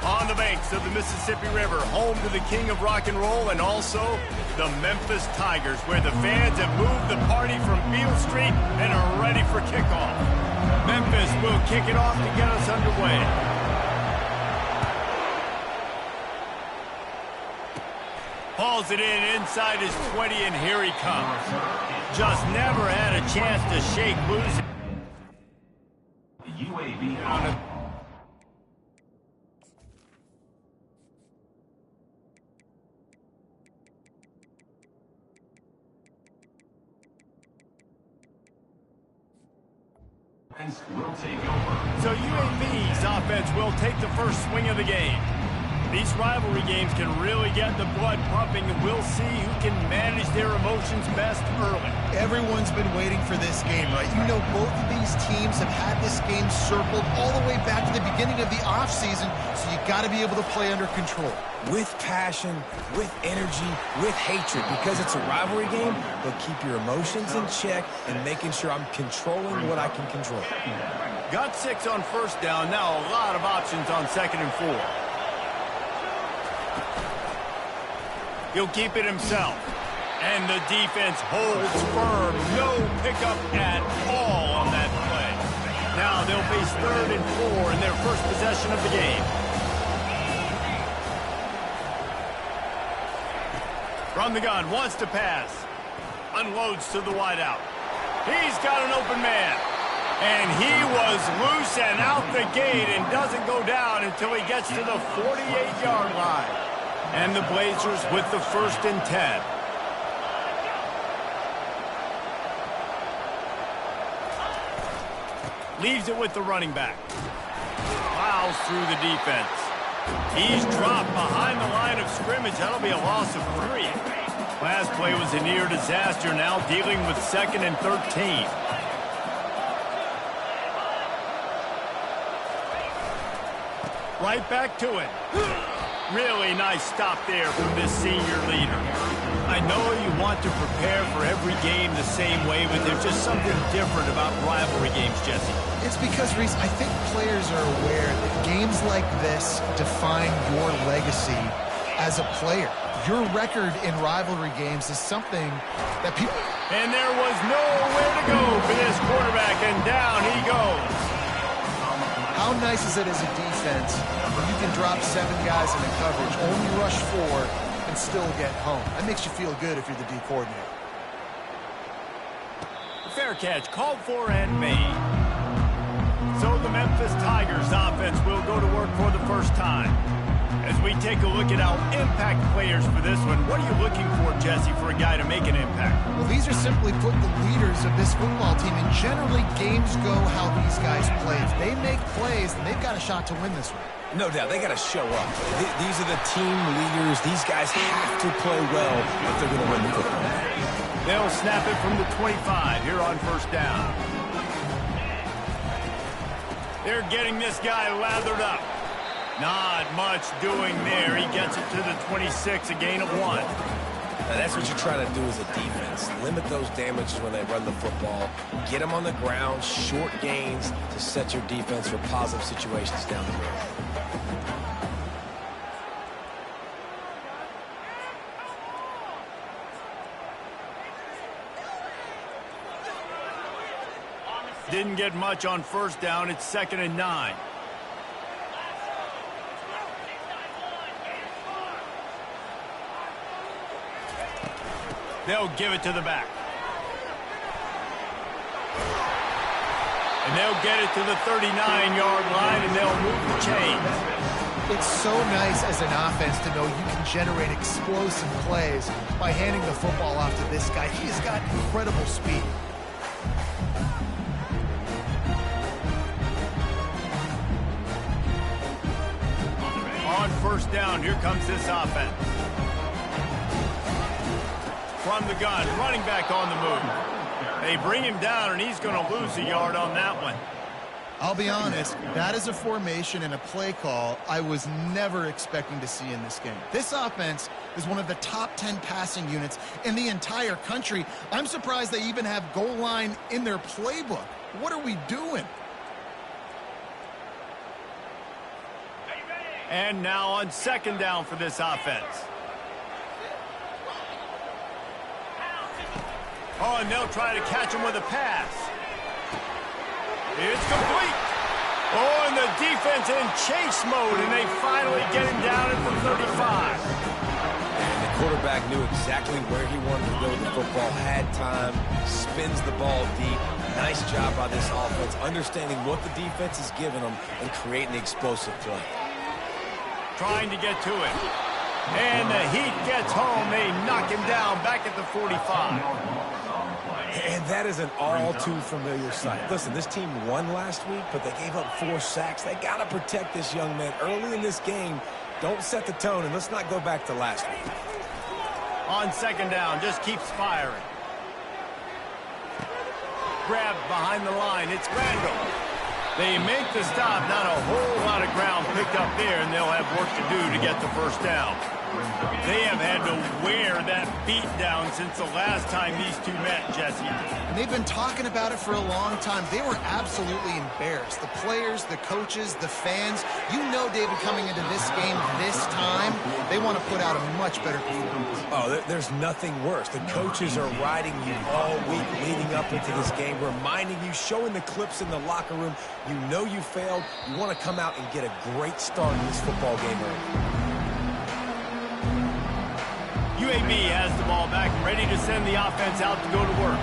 On the banks of the Mississippi River, home to the king of rock and roll and also the Memphis Tigers, where the fans have moved the party from Beale Street and are ready for kickoff. Memphis will kick it off to get us underway. Hauls it in inside his 20, and here he comes. Just never had a chance to shake loose. UAB on it. Will take over. So UAB's offense will take the first swing of the game. These rivalry games can really get the blood pumping, and we'll see who can manage their emotions best early. Everyone's been waiting for this game, right? You know, both of these teams have had this game circled all the way back to the beginning of the offseason, so you got to be able to play under control. With passion, with energy, with hatred, because it's a rivalry game, but keep your emotions in check and making sure I'm controlling what I can control. Got 6 on first down, now a lot of options on 2nd and 4. He'll keep it himself. And the defense holds firm. No pickup at all on that play. Now they'll face 3rd and 4 in their first possession of the game. From the gun, wants to pass. Unloads to the wideout. He's got an open man. And he was loose and out the gate and doesn't go down until he gets to the 48-yard line. And the Blazers with the 1st and 10. Leaves it with the running back. Plows through the defense. He's dropped behind the line of scrimmage. That'll be a loss of 3. Last play was a near disaster, now dealing with 2nd and 13. Right back to it. Really nice stop there from this senior leader. I know you want to prepare for every game the same way, but there's just something different about rivalry games, Jesse. It's because, Reese, I think players are aware that games like this define your legacy as a player. Your record in rivalry games is something that people... And there was nowhere to go for this quarterback, and down he goes. How nice is it as a defense when you can drop 7 guys in the coverage, only rush 4, and still get home? That makes you feel good if you're the D coordinator. Fair catch, called for and made. So the Memphis Tigers offense will go to work for the first time. As we take a look at our impact players for this one, what are you looking for, Jesse, for a guy to make an impact? Well, these are simply put the leaders of this football team, and generally games go how these guys play. If they make plays, then they've got a shot to win this one. No doubt, they got to show up. These are the team leaders. These guys have to play well if they're going to win the football. They'll snap it from the 25 here on first down. They're getting this guy lathered up. Not much doing there. He gets it to the 26, a gain of 1. Now that's what you're trying to do as a defense. Limit those damages when they run the football. Get them on the ground, short gains to set your defense for positive situations down the road. Didn't get much on first down. It's 2nd and 9. They'll give it to the back. And they'll get it to the 39-yard line, and they'll move the chains. It's so nice as an offense to know you can generate explosive plays by handing the football off to this guy. He's got incredible speed. On first down, here comes this offense. From the gun, running back on the move. They bring him down, and he's going to lose a yard on that one. I'll be honest, that is a formation and a play call I was never expecting to see in this game. This offense is one of the top 10 passing units in the entire country. I'm surprised they even have goal line in their playbook. What are we doing? And now on second down for this offense. Oh, and they'll try to catch him with a pass. It's complete. Oh, and the defense in chase mode, and they finally get him down at the 35. And the quarterback knew exactly where he wanted to go with the football, had time, spins the ball deep. Nice job by this offense, understanding what the defense is giving them and creating the explosive play. Trying to get to it. And the Heat gets home. They knock him down back at the 45. And that is an all-too-familiar sight. Listen, this team won last week, but they gave up 4 sacks. They got to protect this young man early in this game. Don't set the tone, and let's not go back to last week. On second down, just keeps firing. Grabbed behind the line. It's Randall. They make the stop. Not a whole lot of ground picked up there, and they'll have work to do to get the first down. They have had to wear that beat down since the last time these two met, Jesse. And they've been talking about it for a long time. They were absolutely embarrassed. The players, the coaches, the fans. You know, David, coming into this game this time, they want to put out a much better performance. Oh, there's nothing worse. The coaches are riding you all week leading up into this game, reminding you, showing the clips in the locker room. You know you failed. You want to come out and get a great start in this football game early. UAB has the ball back, ready to send the offense out to go to work.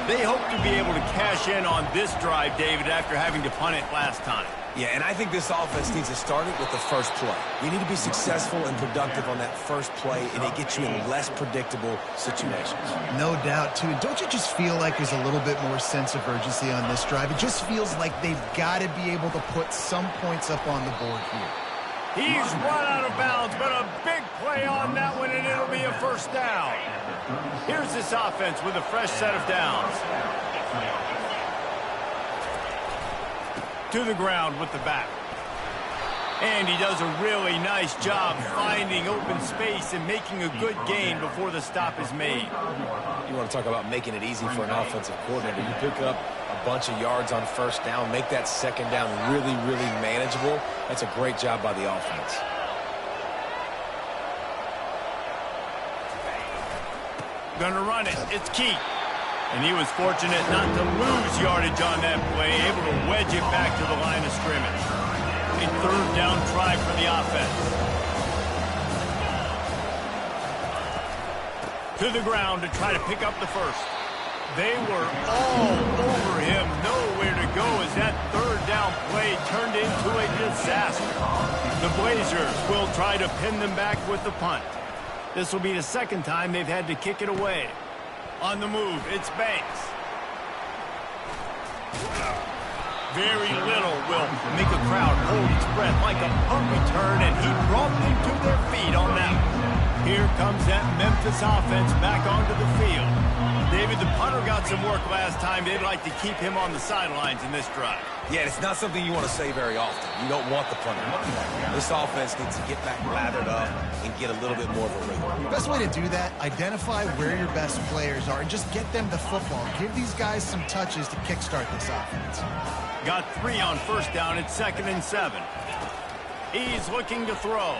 They hope to be able to cash in on this drive, David, after having to punt it last time. Yeah, and I think this offense needs to start it with the first play. You need to be successful and productive on that first play, and it gets you in less predictable situations. No doubt, too. Don't you just feel like there's a little bit more sense of urgency on this drive? It just feels like they've got to be able to put some points up on the board here. He's run out of bounds, but a big play on that one, and it'll be a first down. Here's this offense with a fresh set of downs. To the ground with the back. And he does a really nice job finding open space and making a good gain before the stop is made. You want to talk about making it easy for an offensive coordinator. You pick up a bunch of yards on first down, make that second down really, really manageable. That's a great job by the offense. Gonna run it. It's Keith. And he was fortunate not to lose yardage on that play, able to wedge it back to the line of scrimmage. A third down try for the offense. To the ground to try to pick up the first. They were all over him, nowhere to go as that third down play turned into a disaster. The Blazers will try to pin them back with the punt. This will be the second time they've had to kick it away. On the move, it's Banks. Very little will make a crowd hold its breath like a punt return, and he brought them to their feet on that one. Here comes that Memphis offense back onto the field. David, the punter got some work last time. They'd like to keep him on the sidelines in this drive. Yeah, it's not something you want to say very often. You don't want the punter. This offense needs to get back lathered up and get a little bit more of a rhythm. The best way to do that, identify where your best players are and just get them the football. Give these guys some touches to kickstart this offense. Got 3 on first down. It's 2nd and 7. He's looking to throw.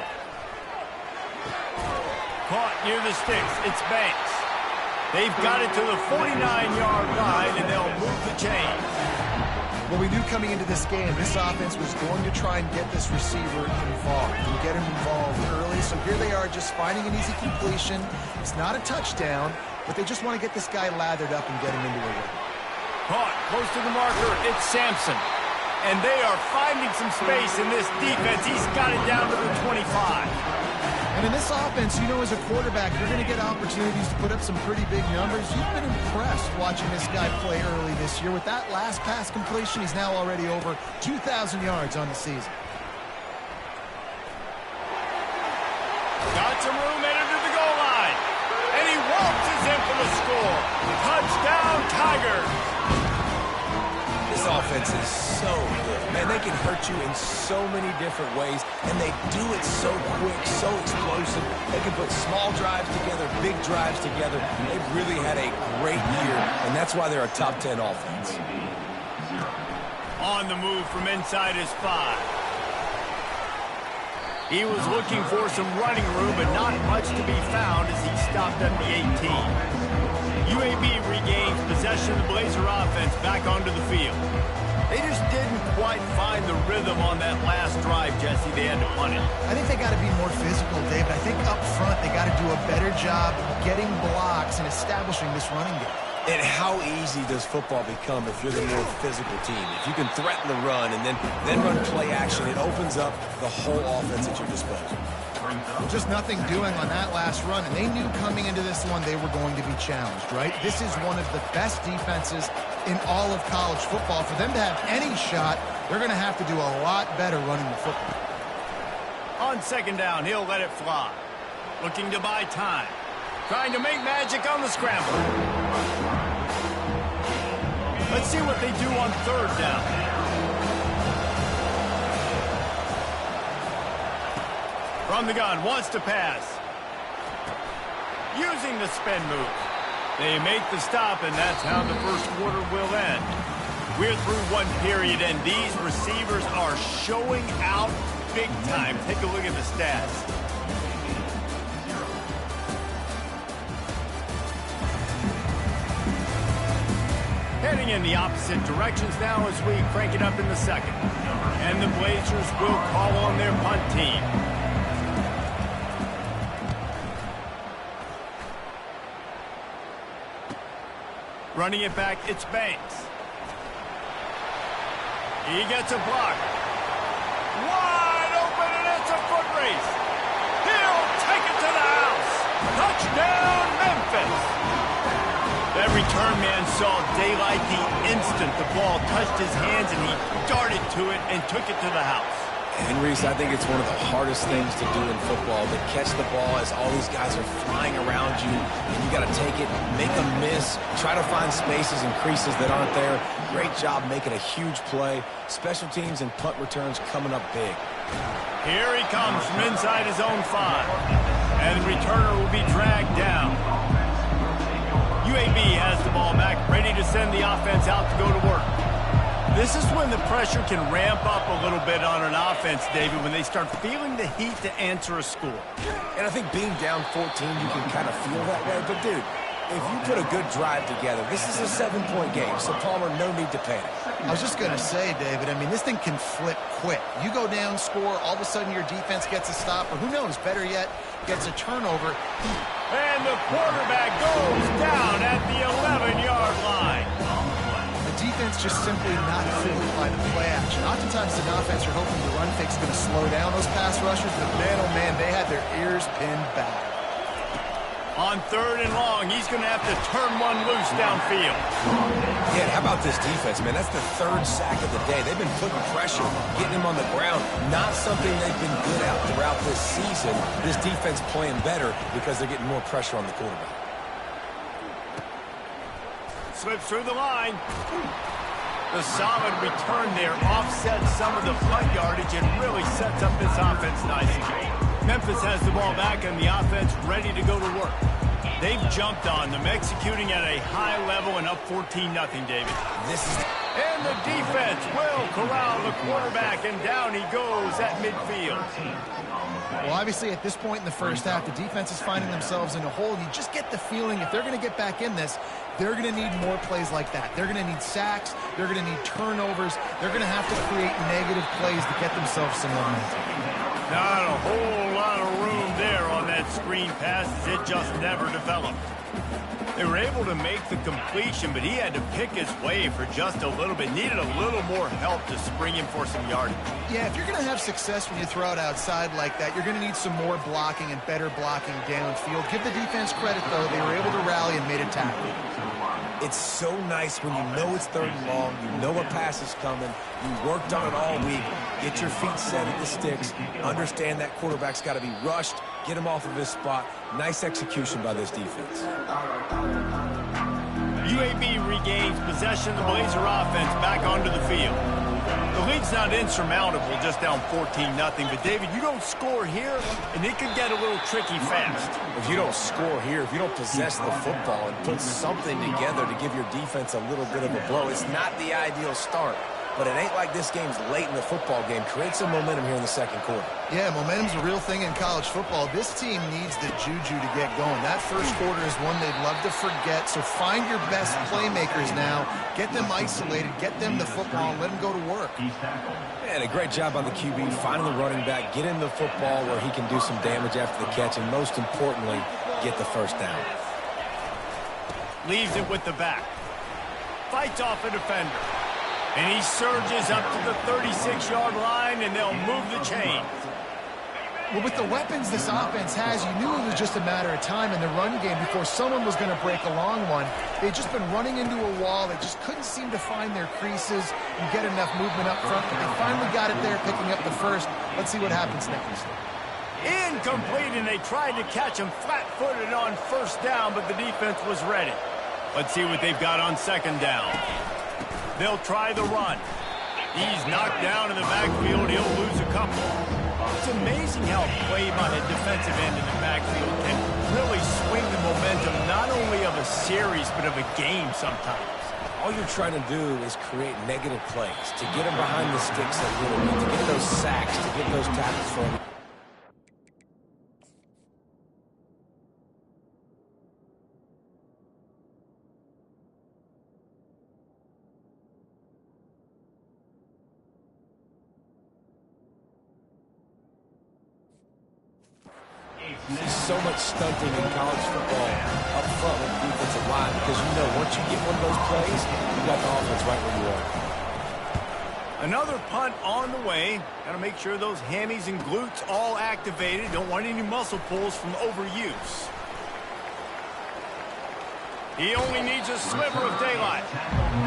Caught near the sticks. It's Banks. They've got it to the 49-yard line, and they'll move the chain. Well, we knew coming into this game, this offense was going to try and get this receiver involved and get him involved early. So here they are just finding an easy completion. It's not a touchdown, but they just want to get this guy lathered up and get him into a rhythm. Caught close to the marker. It's Sampson. And they are finding some space in this defense. He's got it down to the 25. And in this offense, you know, as a quarterback, you're going to get opportunities to put up some pretty big numbers. You've been impressed watching this guy play early this year. With that last pass completion, he's now already over 2,000 yards on the season. Got some room headed to the goal line. And he waltzes in for the score. Touchdown, Tigers. This offense is so good. Man, they can hurt you in so many different ways, and they do it so quick, so explosive. They can put small drives together, big drives together. They've really had a great year, and that's why they're a top 10 offense. On the move from inside his 5. He was looking for some running room, but not much to be found as he stopped at the 18. UAB regains possession of the Blazer offense back onto the field. They just didn't quite find the rhythm on that last drive, Jesse. They had to punt it. I think they got to be more physical, David. I think up front they got to do a better job getting blocks and establishing this running game. And how easy does football become if you're the more physical team? If you can threaten the run and then run play action, it opens up the whole offense at your disposal. Just nothing doing on that last run, and they knew coming into this one they were going to be challenged, right? This is one of the best defenses in all of college football. For them to have any shot, they're going to have to do a lot better running the football. On second down, he'll let it fly. Looking to buy time. Trying to make magic on the scramble. Let's see what they do on third down. From the gun, wants to pass. Using the spin move. They make the stop, and that's how the first quarter will end. We're through one period, and these receivers are showing out big time. Take a look at the stats. Heading in the opposite directions now as we crank it up in the second. And the Blazers will call on their punt team. Running it back, it's Banks. He gets a block. Wide open, and it's a foot race. He'll take it to the house. Touchdown, Memphis. That return man saw daylight the instant the ball touched his hands, and he darted to it and took it to the house. And, Reese, I think it's one of the hardest things to do in football, to catch the ball as all these guys are flying around you, and you got to take it, make a miss, try to find spaces and creases that aren't there. Great job making a huge play. Special teams and punt returns coming up big. Here he comes from inside his own 5. And the returner will be dragged down. UAB has the ball back, ready to send the offense out to go to work. This is when the pressure can ramp up a little bit on an offense, David, when they start feeling the heat to answer a score. And I think being down 14, you can kind of feel that way. But, dude, if you put a good drive together, this is a 7-point game, so Palmer, no need to panic. I was just going to say, David, I mean, this thing can flip quick. You go down, score, all of a sudden your defense gets a stop, or who knows, better yet, gets a turnover. And the quarterback goes down at the 11-yard line. The defense just simply not fooled by the play action. Oftentimes, an offense, you're hoping the run fake's going to slow down those pass rushers, but man, oh man, they had their ears pinned back. On third and long, he's going to have to turn one loose downfield. Yeah, how about this defense, man? That's the third sack of the day. They've been putting pressure, getting him on the ground. Not something they've been good at throughout this season. This defense playing better because they're getting more pressure on the quarterback. Slips through the line. The solid return there offsets some of the punt yardage and really sets up this offense nicely. Memphis has the ball back and the offense ready to go to work. They've jumped on them, executing at a high level and up 14-0, David. And the defense will corral the quarterback, and down he goes at midfield. Well, obviously, at this point in the first half, the defense is finding themselves in a hole. You just get the feeling if they're going to get back in this, they're going to need more plays like that. They're going to need sacks. They're going to need turnovers. They're going to have to create negative plays to get themselves some momentum. Not a whole lot of room there on that screen pass. It just never developed. They were able to make the completion, but he had to pick his way for just a little bit. Needed a little more help to spring him for some yardage. Yeah, if you're going to have success when you throw it outside like that, you're going to need some more blocking and better blocking downfield. Give the defense credit, though. They were able to rally and made a tackle. It's so nice when you know it's third and long, you know a pass is coming, you worked on it all week, get your feet set at the sticks, understand that quarterback's got to be rushed, get him off of his spot. Nice execution by this defense. UAB regains possession of the Blazer offense back onto the field. The lead's not insurmountable, just down 14-0. But, David, you don't score here, and it could get a little tricky fast. If you don't score here, if you don't possess the football and put something together to give your defense a little bit of a blow, it's not the ideal start. but it ain't like this game's late in the football game. Create some momentum here in the second quarter. Yeah, momentum's a real thing in college football. This team needs the juju to get going. That first quarter is one they'd love to forget, so find your best playmakers now. Get them isolated, get them the football, and let them go to work. And a great job on the QB, finding the running back, get him the football where he can do some damage after the catch, and most importantly, get the first down. Leaves it with the back. Fights off a defender. And he surges up to the 36-yard line, and they'll move the chains. Well, with the weapons this offense has, you knew it was just a matter of time in the run game before someone was going to break a long one. They'd just been running into a wall. They just couldn't seem to find their creases and get enough movement up front, but they finally got it there, picking up the first. Let's see what happens next. Incomplete, and they tried to catch him flat-footed on first down, but the defense was ready. Let's see what they've got on second down. They'll try the run. He's knocked down in the backfield. He'll lose a couple. It's amazing how play by a defensive end in the backfield can really swing the momentum not only of a series but of a game sometimes. All you're trying to do is create negative plays, to get them behind the sticks a little bit, to get those sacks, to get those tackles for them. So much stunting in college football up front with the defensive line because you know once you get one of those plays, you got the offense right where you are. Another punt on the way. Got to make sure those hammies and glutes all activated. Don't want any muscle pulls from overuse. He only needs a sliver of daylight.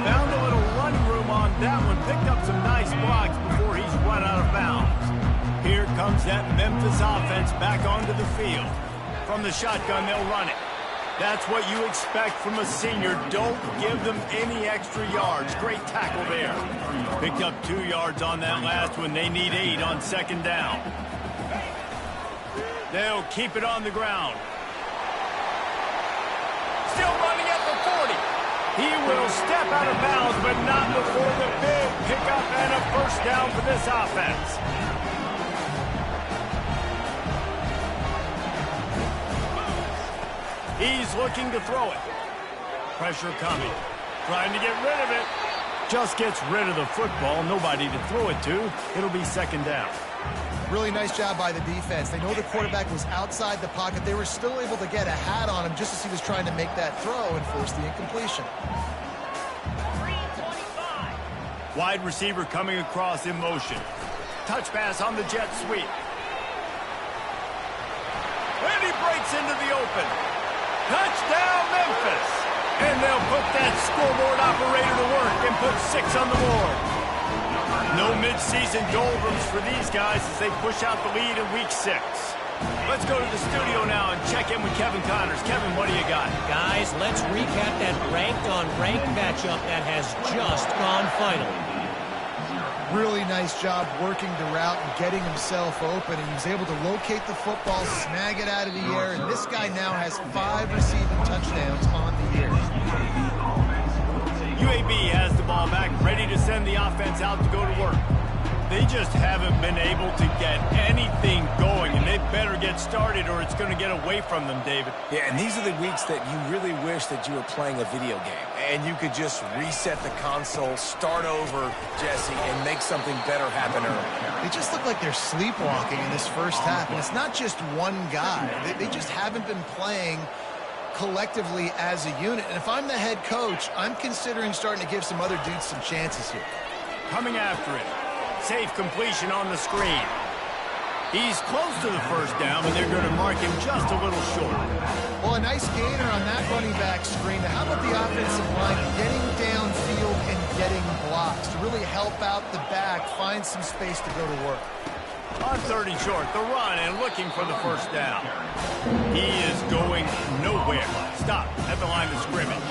Found a little running room on that one. Picked up some nice blocks before he's run out of bounds. Here comes that Memphis offense back onto the field. From the shotgun, they'll run it. That's what you expect from a senior. Don't give them any extra yards. Great tackle there. Picked up 2 yards on that last one. They need 8 on second down. They'll keep it on the ground. Still running at the 40. He will step out of bounds, but not before the big pickup and a first down for this offense. He's looking to throw it. Pressure coming. Trying to get rid of it. Just gets rid of the football. Nobody to throw it to. It'll be second down. Really nice job by the defense. They know the quarterback was outside the pocket. They were still able to get a hat on him just as he was trying to make that throw and force the incompletion. Wide receiver coming across in motion. Touch pass on the jet sweep. And he breaks into the open. Touchdown, Memphis! And they'll put that scoreboard operator to work and put 6 on the board. No midseason doldrums for these guys as they push out the lead in Week 6. Let's go to the studio now and check in with Kevin Connors. Kevin, what do you got? Guys, let's recap that ranked-on-ranked matchup that has just gone final. Really nice job working the route and getting himself open, and he was able to locate the football, snag it out of the air, and this guy now has 5 receiving touchdowns on the year. UAB has the ball back, ready to send the offense out to go to work. They just haven't been able to get anything going, and they better get started or it's going to get away from them, David. Yeah, and these are the weeks that you really wish that you were playing a video game and you could just reset the console, start over, Jesse, and make something better happen early. They just look like they're sleepwalking in this first half, and it's not just one guy. They just haven't been playing collectively as a unit, and if I'm the head coach, I'm considering starting to give some other dudes some chances here. Coming after it. Safe completion on the screen. He's close to the first down, but they're going to mark him just a little short. Well, a nice gainer on that running back screen. Now, how about the offensive line getting downfield and getting blocks to really help out the back, find some space to go to work? On 3rd and short, the run and looking for the first down. He is going nowhere. Stop at the line of scrimmage.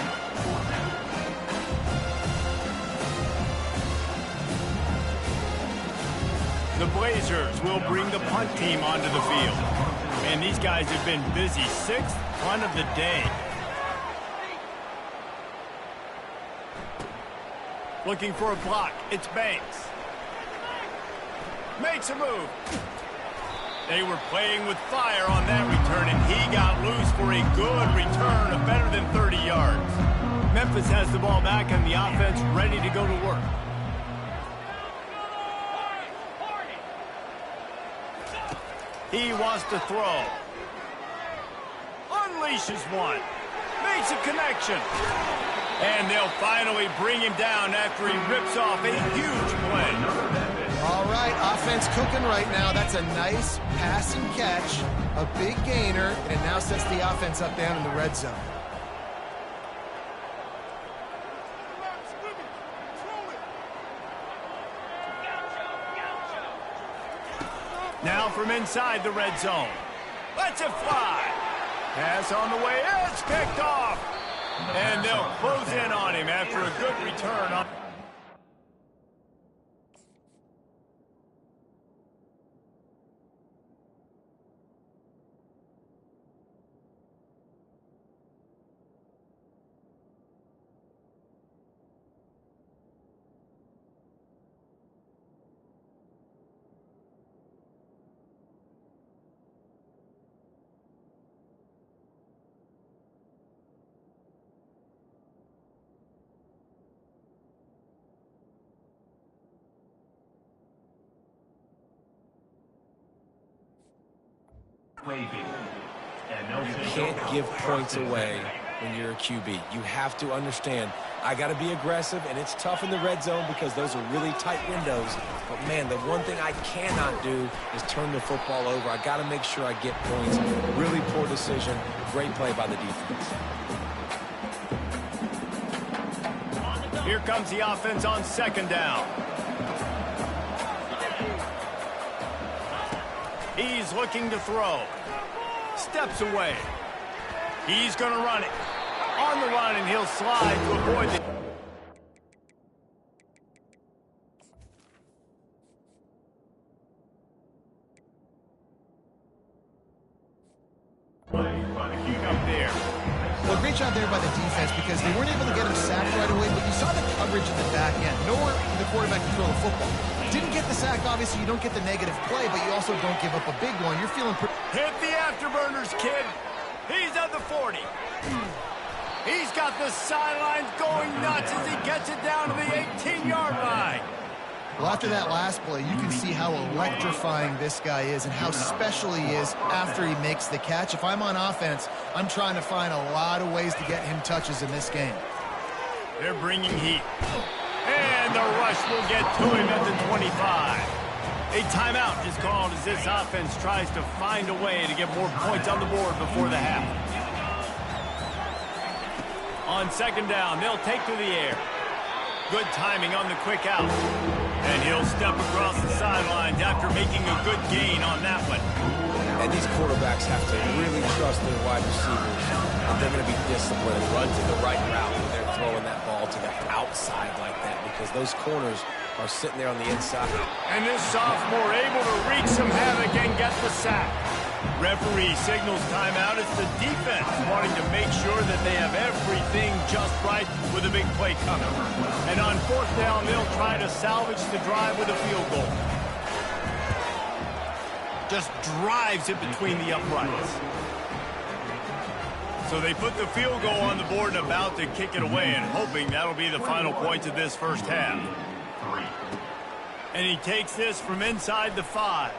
The Blazers will bring the punt team onto the field. Man, these guys have been busy. 6th punt of the day. Looking for a block. It's Banks. Makes a move. They were playing with fire on that return, and he got loose for a good return of better than 30 yards. Memphis has the ball back and the offense ready to go to work. He wants to throw. Unleashes one. Makes a connection. And they'll finally bring him down after he rips off a huge play. All right, offense cooking right now. That's a nice pass and catch, a big gainer, and it now sets the offense up down in the red zone. Now from inside the red zone. Lets it fly. Pass on the way. It's picked off. And they'll close in on him after a good return on. You can't give points away when you're a QB. You have to understand, I got to be aggressive, and it's tough in the red zone because those are really tight windows. But, man, the one thing I cannot do is turn the football over. I got to make sure I get points. Really poor decision. Great play by the defense. Here comes the offense on second down. He's looking to throw. Steps away. He's going to run it. On the run, and he'll slide to avoid the... Up there. Well, great job there by the defense because they weren't able to get him sacked right away, but you saw the coverage in the back end. Nowhere for the quarterback to throw the football. Didn't get the sack, obviously you don't get the negative play, but you also don't give up a big one. You're feeling pretty... Hit the afterburners, kid. He's at the 40. He's got the sidelines going nuts as he gets it down to the 18-yard line. Well, after that last play, you can see how electrifying this guy is and how special he is after he makes the catch. If I'm on offense, I'm trying to find a lot of ways to get him touches in this game. They're bringing heat. And the rush will get to him at the 25. A timeout is called as this offense tries to find a way to get more points on the board before the half. On second down, they'll take to the air. Good timing on the quick out. And he'll step across the sidelines after making a good gain on that one. And these quarterbacks have to really trust their wide receivers. And they're going to be disciplined, run to the right route when they're throwing that ball to the outside like that because those corners are sitting there on the inside. And this sophomore able to wreak some havoc and get the sack. Referee signals timeout. It's the defense wanting to make sure that they have everything just right with a big play coming. And on fourth down, they'll try to salvage the drive with a field goal. Just drives it between the uprights. So they put the field goal on the board and about to kick it away and hoping that'll be the final points of this first half. And he takes this from inside the 5.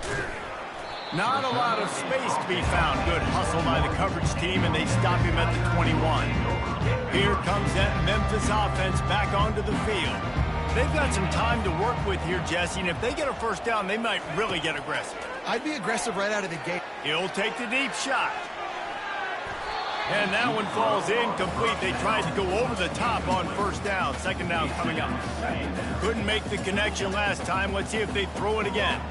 Not a lot of space to be found. Good hustle by the coverage team, and they stop him at the 21. Here comes that Memphis offense back onto the field. They've got some time to work with here, Jesse, and if they get a first down, they might really get aggressive. I'd be aggressive right out of the gate. He'll take the deep shot. And that one falls incomplete. They tried to go over the top on first down. Second down coming up. Couldn't make the connection last time. Let's see if they throw it again.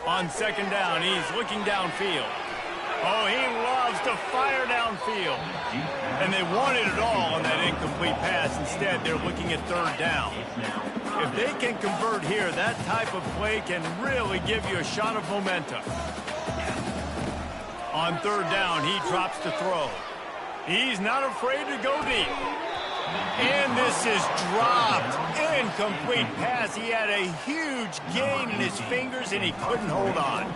On second down, he's looking downfield. Oh, he loves to fire downfield. And they wanted it all on that incomplete pass. Instead, they're looking at third down. If they can convert here, that type of play can really give you a shot of momentum. On third down, he drops to throw. He's not afraid to go deep. And this is dropped. Incomplete pass. He had a huge gain in his fingers, and he couldn't hold on.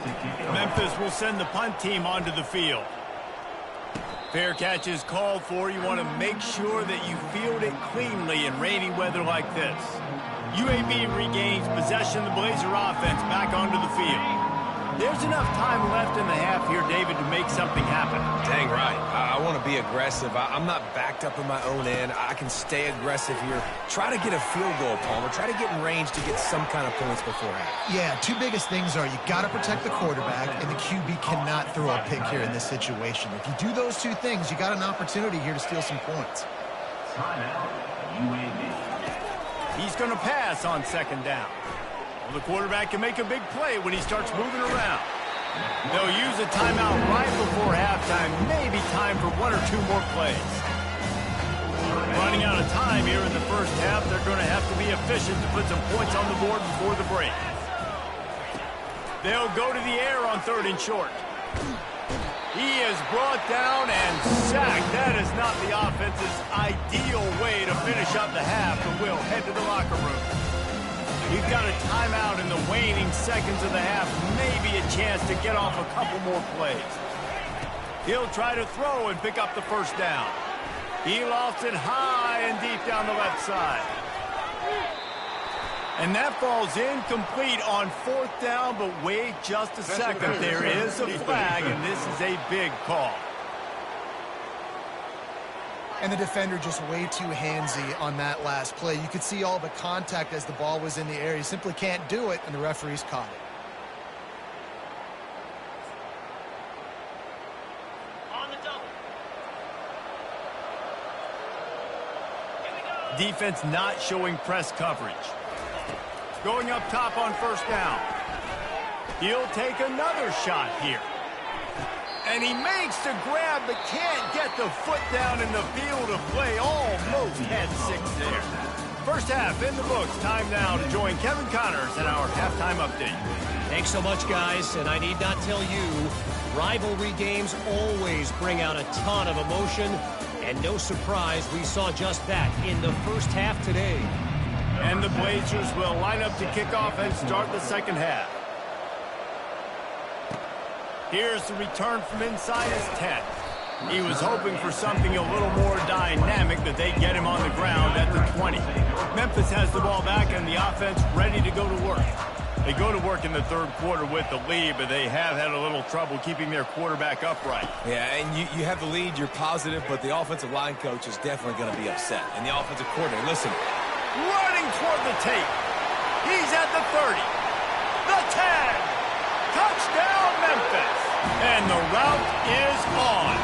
Memphis will send the punt team onto the field. Fair catch is called for. You want to make sure that you field it cleanly in rainy weather like this. UAB regains possession of the Blazer offense back onto the field. There's enough time left in the half here, David, to make something happen. Dang right. I want to be aggressive. I'm not backed up in my own end. I can stay aggressive here. Try to get a field goal, Palmer. Try to get in range to get some kind of points beforehand. Yeah, two biggest things are you got to protect the quarterback, and the QB cannot throw a pick here in this situation. If you do those two things, you got an opportunity here to steal some points. Timeout, UAB. He's going to pass on second down. Well, the quarterback can make a big play when he starts moving around. They'll use a timeout right before halftime, maybe time for one or two more plays. Running out of time here in the first half, they're going to have to be efficient to put some points on the board before the break. They'll go to the air on 3rd and short. He is brought down and sacked. That is not the offense's ideal way to finish up the half, but we'll head to the locker room. You've got a timeout in the waning seconds of the half, maybe a chance to get off a couple more plays. He'll try to throw and pick up the first down. He lofts it high and deep down the left side. And that falls incomplete on 4th down, but wait just a second. There is a flag, and this is a big call. And the defender just way too handsy on that last play. You could see all the contact as the ball was in the air. He simply can't do it, and the referees caught it. On the double. Defense not showing press coverage. Going up top on 1st down. He'll take another shot here. And he makes the grab, but can't get the foot down in the field of play. Almost had 6 there. First half in the books. Time now to join Kevin Connors in our halftime update. Thanks so much, guys. And I need not tell you, rivalry games always bring out a ton of emotion. And no surprise, we saw just that in the first half today. And the Blazers will line up to kick off and start the second half. Here's the return from inside his 10. He was hoping for something a little more dynamic, that they get him on the ground at the 20. Memphis has the ball back and the offense ready to go to work. They go to work in the 3rd quarter with the lead, but they have had a little trouble keeping their quarterback upright. Yeah, and you have the lead, you're positive, but the offensive line coach is definitely going to be upset. And the offensive coordinator, listen. Running toward the tape. He's at the 30. The 10. Touchdown, Memphis. And the route is on.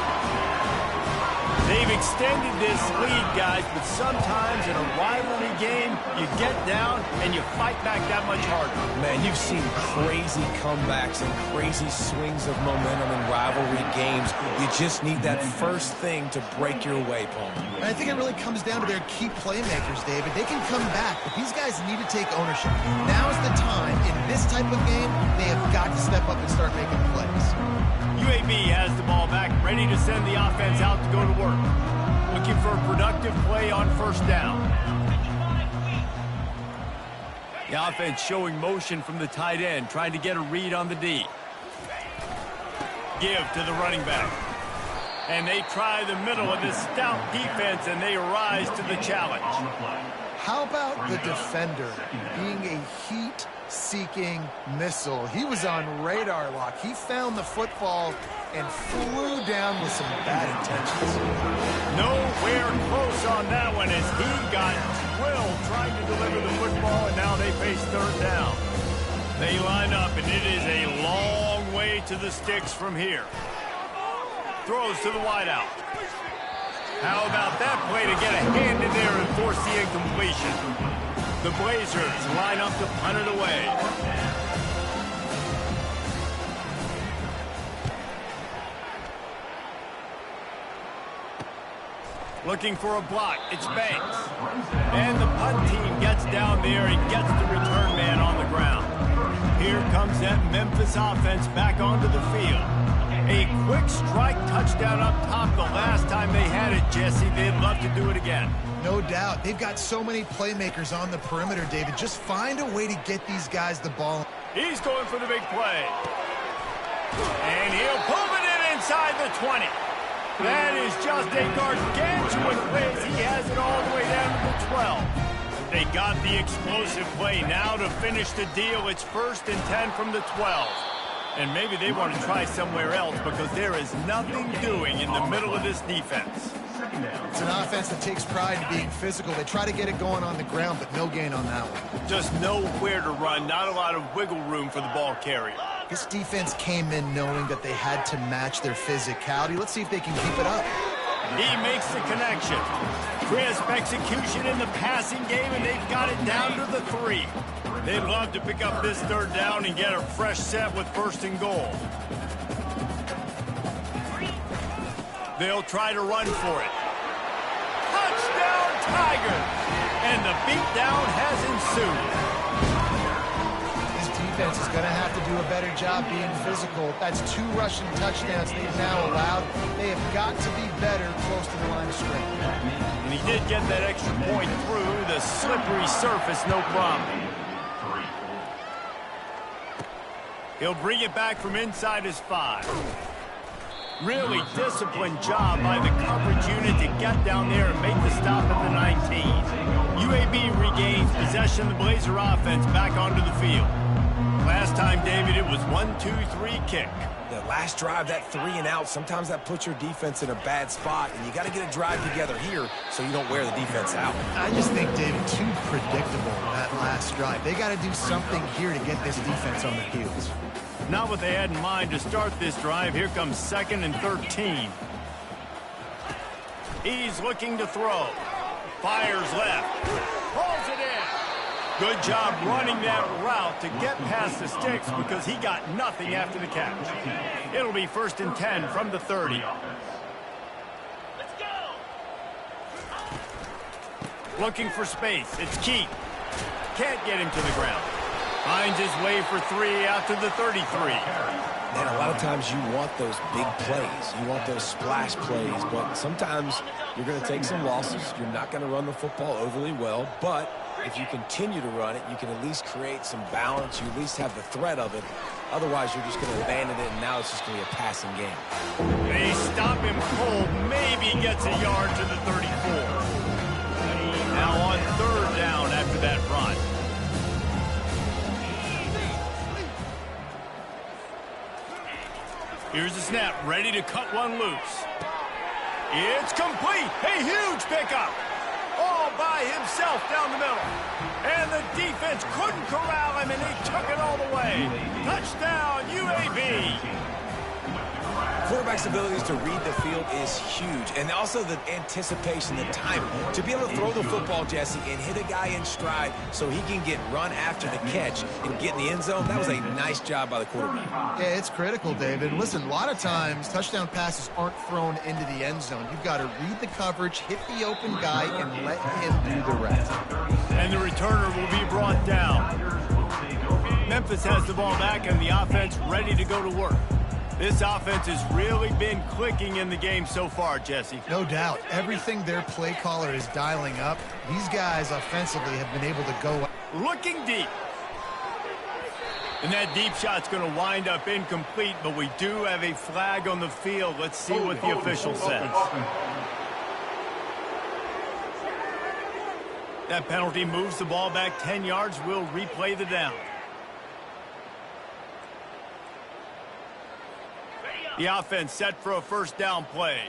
They've extended this lead, guys, but sometimes in a rivalry game, you get down and you fight back that much harder. Man, you've seen crazy comebacks and crazy swings of momentum in rivalry games. You just need that first thing to break your way, Paul. And I think it really comes down to their key playmakers, David. They can come back, but these guys need to take ownership. Now is the time. In this type of game, they have got to step up and start making plays. UAB has the ball back, ready to send the offense out to go to work. Looking for a productive play on 1st down. The offense showing motion from the tight end, trying to get a read on the D. Give to the running back. And they try the middle of this stout defense, and they rise to the challenge. How about the defender being a heat-seeking missile? He was on radar lock. He found the football and flew down with some bad intentions. Nowhere close on that one as he got drilled trying to deliver the football, and now they face 3rd down. They line up, and it is a long way to the sticks from here. Throws to the wideout. How about that play to get a hand in there and force the incompletion? The Blazers line up to punt it away. Looking for a block. It's Banks. And the punt team gets down there and gets the return man on the ground. Here comes that Memphis offense back onto the field. A quick strike touchdown up top the last time they had it, Jesse. They'd love to do it again. No doubt. They've got so many playmakers on the perimeter, David. Just find a way to get these guys the ball. He's going for the big play. And he'll pull it in inside the 20. That is just a gargantuan whiz. He has it all the way down to the 12. They got the explosive play. Now to finish the deal, it's 1st and 10 from the 12. And maybe they want to try somewhere else because there is nothing doing in the middle of this defense. It's an offense that takes pride in being physical. They try to get it going on the ground, but no gain on that one. Just nowhere to run, not a lot of wiggle room for the ball carrier. This defense came in knowing that they had to match their physicality. Let's see if they can keep it up. He makes the connection. Crisp execution in the passing game, and they've got it down to the 3. They'd love to pick up this 3rd down and get a fresh set with 1st and goal. They'll try to run for it. Touchdown, Tigers! And the beatdown has ensued. This defense is going to have to do a better job being physical. That's 2 rushing touchdowns they've now allowed. They have got to be better close to the line of scrimmage. And he did get that extra point through the slippery surface, no problem. He'll bring it back from inside his 5. Really disciplined job by the coverage unit to get down there and make the stop at the 19. UAB regains possession of the Blazer offense back onto the field. Last time, David, it was 1-2-3 kick. The last drive, that 3 and out, sometimes that puts your defense in a bad spot, and you got to get a drive together here so you don't wear the defense out. I just think, David, too predictable that last drive. They got to do something here to get this defense on their heels. Not what they had in mind to start this drive. Here comes 2nd and 13. He's looking to throw. Fires left. Pulls it in. Good job running that route to get past the sticks because he got nothing after the catch. It'll be 1st and 10 from the 30. Let's go. Looking for space. It's Keith. Can't get him to the ground. Finds his way for 3 out to the 33. Man, a lot of times you want those big plays. You want those splash plays, but sometimes you're going to take some losses. You're not going to run the football overly well, but if you continue to run it, you can at least create some balance. You at least have the threat of it. Otherwise, you're just going to abandon it, and now it's just going to be a passing game. They stop him cold. Maybe gets a yard to the 34. Now on 3rd down after that run. Here's the snap, ready to cut one loose. It's complete. A huge pickup. All by himself down the middle. And the defense couldn't corral him, and he took it all the way. Touchdown, UAB. Quarterback's abilities to read the field is huge, and also the anticipation, the time. To be able to throw the football, Jesse, and hit a guy in stride so he can get run after the catch and get in the end zone, that was a nice job by the quarterback. Yeah, it's critical, David. Listen, a lot of times touchdown passes aren't thrown into the end zone. You've got to read the coverage, hit the open guy, and let him do the rest. And the returner will be brought down. Memphis has the ball back, and the offense ready to go to work. This offense has really been clicking in the game so far, Jesse. No doubt. Everything their play caller is dialing up, these guys offensively have been able to go. Looking deep. And that deep shot's going to wind up incomplete, but we do have a flag on the field. Let's see what the official says. That penalty moves the ball back 10 yards. We'll replay the down. The offense set for a 1st down play.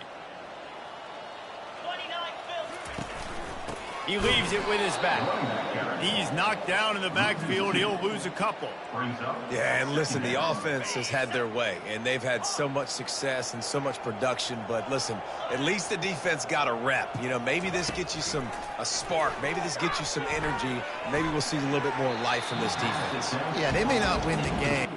He leaves it with his back. He's knocked down in the backfield. He'll lose a couple. Yeah, and listen, the offense has had their way, and they've had so much success and so much production. But listen, at least the defense got a rep. You know, maybe this gets you a spark. Maybe this gets you some energy. Maybe we'll see a little bit more life from this defense. Yeah, they may not win the game.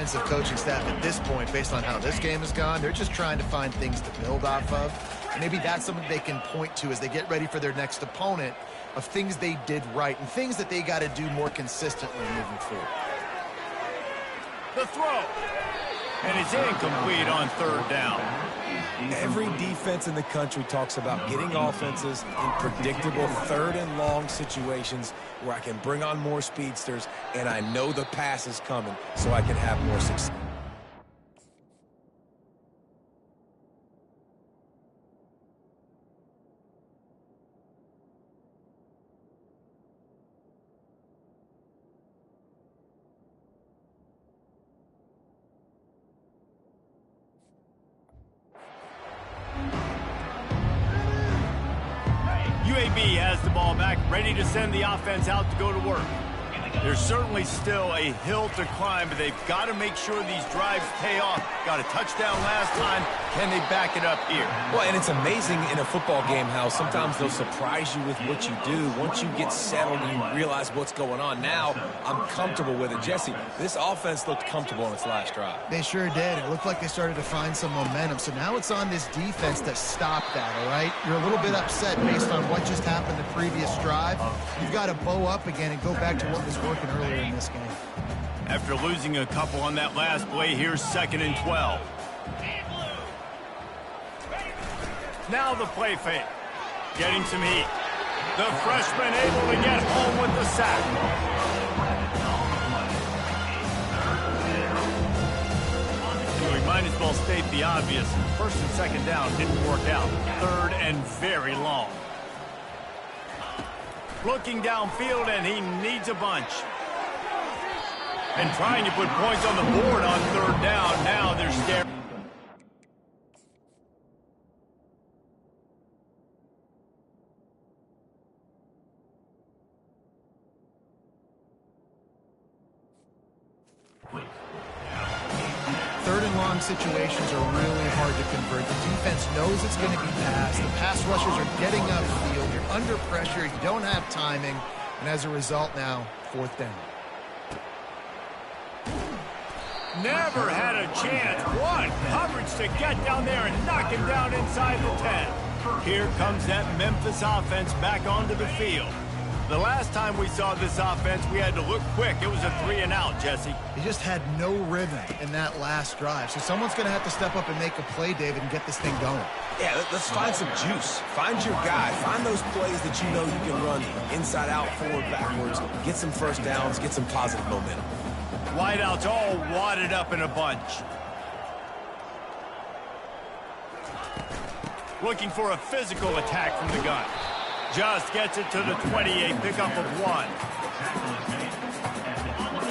offensive coaching staff at this point, based on how this game has gone, they're just trying to find things to build off of. Maybe that's something they can point to as they get ready for their next opponent, of things they did right and things that they got to do more consistently moving forward. The throw. And it's incomplete on third down. Every defense in the country talks about getting offenses in predictable third and long situations where I can bring on more speedsters and I know the pass is coming so I can have more success. UAB has the ball back, ready to send the offense out to go to work. There's certainly still a hill to climb, but they've got to make sure these drives pay off. Got a touchdown last time. Can they back it up here? Well, and it's amazing in a football game how sometimes they'll surprise you with what you do. Once you get settled and you realize what's going on, now I'm comfortable with it. Jesse, this offense looked comfortable on its last drive. They sure did. It looked like they started to find some momentum. So now it's on this defense to stop that, all right? You're a little bit upset based on what just happened the previous drive. You've got to bow up again and go back to what was working earlier in this game. After losing a couple on that last play, here's 2nd and 12. Now the play fake. Getting some heat. The freshman able to get home with the sack. We might as well state the obvious. 1st and 2nd down didn't work out. 3rd and very long. Looking downfield, and he needs a bunch. And trying to put points on the board on 3rd down. Now they're scared. Third and long situations are really hard to convert. The defense knows it's going to be passed. The pass rushers are getting upfield. You're under pressure. You don't have timing. And as a result now, 4th down. Never had a chance. What coverage to get down there and knock him down inside the 10. Here comes that Memphis offense back onto the field. The last time we saw this offense, we had to look quick. It was a 3-and-out, Jesse. They just had no rhythm in that last drive. So someone's going to have to step up and make a play, David, and get this thing going. Yeah, let's find some juice. Find your guy. Find those plays that you know you can run inside out, forward, backwards. Get some first downs. Get some positive momentum. Wideouts all wadded up in a bunch. Looking for a physical attack from the gun. Just gets it to the 28, pickup of 1.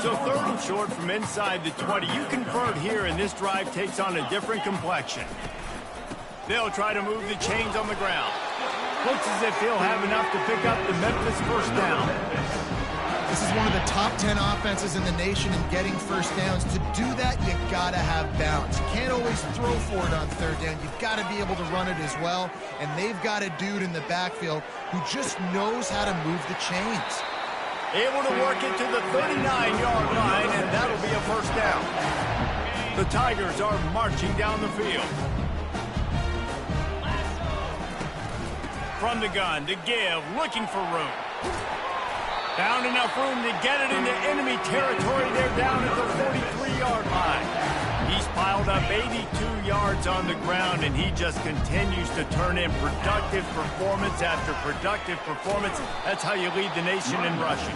So 3rd and short from inside the 20. You convert here, and this drive takes on a different complexion. They'll try to move the chains on the ground. Looks as if he'll have enough to pick up the Memphis 1st down. This is one of the top 10 offenses in the nation in getting first downs. To do that, you got to have balance. You can't always throw for it on 3rd down. You've got to be able to run it as well. And they've got a dude in the backfield who just knows how to move the chains. Able to work it to the 39-yard line, and that'll be a 1st down. The Tigers are marching down the field. From the gun to give, looking for room. Found enough room to get it into enemy territory. They're down at the 43-yard line. He's piled up 82 yards on the ground, and he just continues to turn in productive performance after productive performance. That's how you lead the nation in rushing.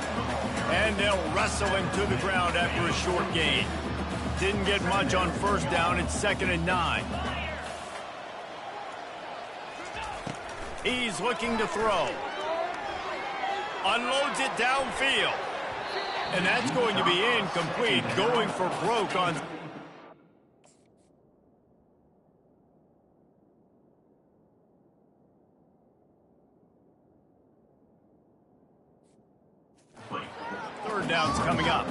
And they'll wrestle him to the ground after a short gain. Didn't get much on 1st down. It's 2nd and 9. He's looking to throw. Unloads it downfield. And that's going to be incomplete. Going for broke on... Third down's coming up.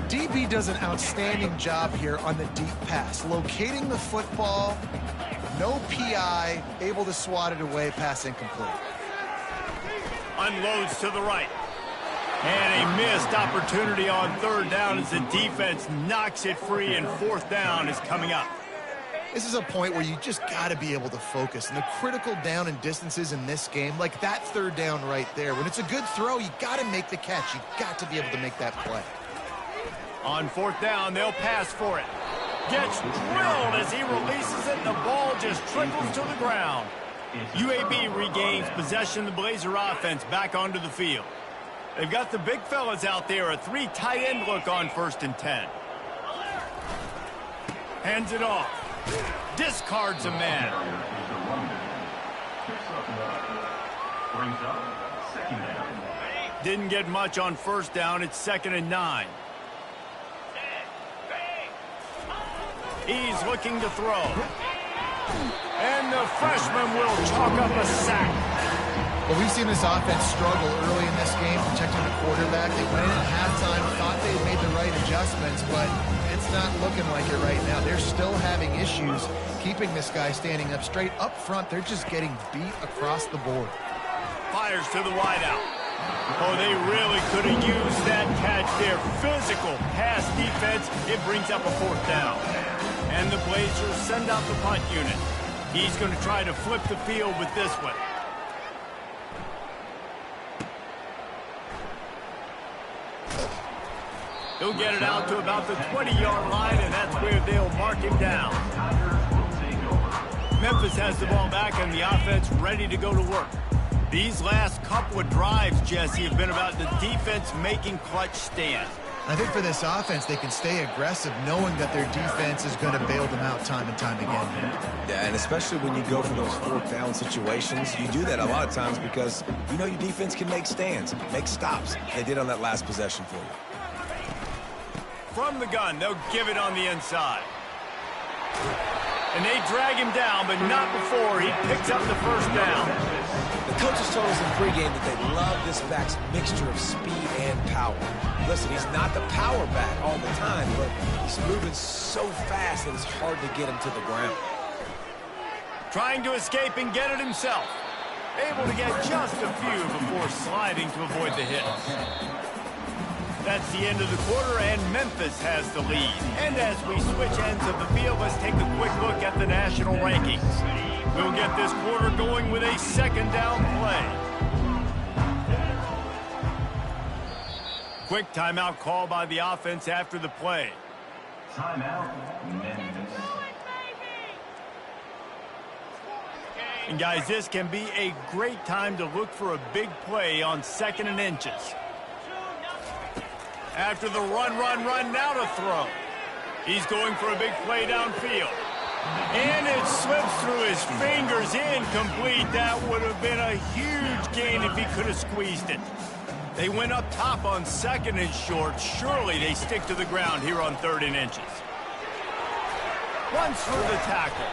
DB does an outstanding job here on the deep pass. Locating the football, no PI, able to swat it away, pass incomplete. Unloads to the right. And a missed opportunity on third down as the defense knocks it free, and fourth down is coming up. This is a point where you just got to be able to focus. And the critical down and distances in this game, like that third down right there, when it's a good throw, you got to make the catch. You got to be able to make that play. On fourth down, they'll pass for it. Gets drilled as he releases it, and the ball just trickles to the ground. UAB regains possession of the Blazer offense back onto the field. They've got the big fellas out there, a 3 tight end look on 1st and 10. Hands it off. Discards a man. Didn't get much on 1st down. It's 2nd and 9. He's looking to throw. And the freshman will chalk up a sack. Well, we've seen this offense struggle early in this game, protecting the quarterback. They went in at halftime, thought they had made the right adjustments, but it's not looking like it right now. They're still having issues keeping this guy standing up straight. Up front, they're just getting beat across the board. Fires to the wideout. Oh, they really could have used that catch there. Physical pass defense. It brings up a 4th down. And the Blazers send out the punt unit. He's going to try to flip the field with this one. He'll get it out to about the 20-yard line, and that's where they'll mark him down. Memphis has the ball back, and the offense ready to go to work. These last couple of drives, Jesse, have been about the defense making clutch stands. I think for this offense, they can stay aggressive knowing that their defense is going to bail them out time and time again. Yeah, and especially when you go for those 4th down situations, you do that a lot of times because you know your defense can make stands, make stops. They did on that last possession for you. From the gun, they'll give it on the inside. And they drag him down, but not before he picks up the 1st down. The coaches told us in pregame that they love this back's mixture of speed and power. Listen, he's not the power back all the time, but he's moving so fast that it's hard to get him to the ground. Trying to escape and get it himself. Able to get just a few before sliding to avoid the hit. That's the end of the quarter, and Memphis has the lead. And as we switch ends of the field, let's take a quick look at the national rankings. We'll get this quarter going with a 2nd down play. Quick timeout call by the offense after the play. Timeout, Memphis. And guys, this can be a great time to look for a big play on 2nd and inches. After the run, now to throw. He's going for a big play downfield. And it slips through his fingers, incomplete. That would have been a huge gain if he could have squeezed it. They went up top on 2nd and short. Surely they stick to the ground here on 3rd and inches. Runs through the tackle.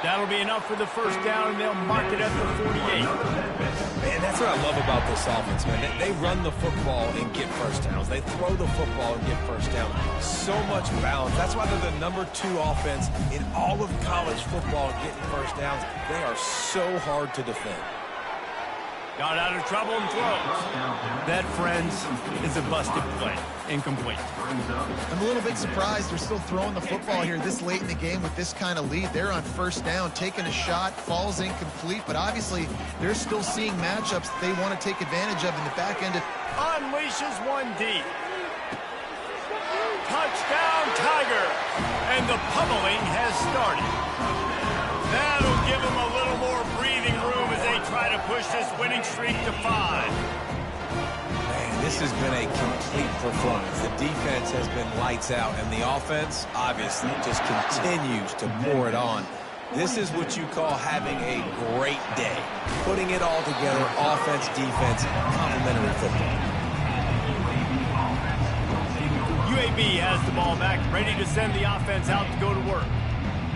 That'll be enough for the 1st down, and they'll mark it at the 48. Man, that's what I love about this offense, man. They run the football and get 1st downs. They throw the football and get 1st down. So much balance. That's why they're the #2 offense in all of college football getting 1st downs. They are so hard to defend. Got out of trouble and throws. That, friends, is a busted play. Incomplete. I'm a little bit surprised they're still throwing the football here this late in the game with this kind of lead. They're on 1st down, taking a shot, falls incomplete, but obviously they're still seeing matchups that they want to take advantage of in the back end. Unleashes one deep. Touchdown, Tiger. And the pummeling has started. That'll give them a little more breathing room as they try to push this winning streak to 5. Man, this has been a complete performance. The defense has been lights out, and the offense, obviously, just continues to pour it on. This is what you call having a great day. Putting it all together, offense, defense, complementary football. UAB has the ball back, ready to send the offense out to go to work.